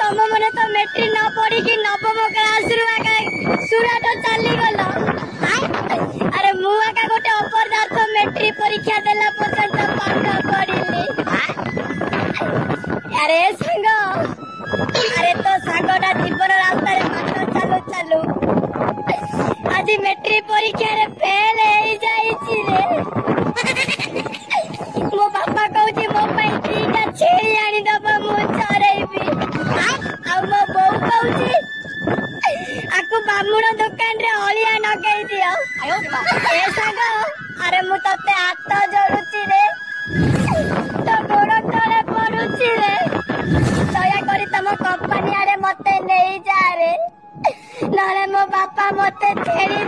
तम मने तो मेट्रिक न पढ़ी कि नवम क्लास रु सुराट चली गल। अरे मु आका गोटे अपरार्थ मेट्रिक परीक्षा देला पर्यंत पाठ पढ़िली। अरे सांग, अरे तो सांगटा जीवन रास्ता बात चालू चालू आज मेट्रिक परीक्षा रे फेल हो जाइछि रे। मो बापा कहूची मो पाई दीटा छेली आनी दबा मु चरेबी। आ मो बो कहूची आकु बामुण दुकान रे अलिया नगेई दियो। ए सांग, अरे मु तते हाथ जोड़ुची रे, तो गोड़ तले पड़ुची रे। दया करी तम कंपनी आरे मते नहीं जा रे, नले मो बापा मते छेड़ी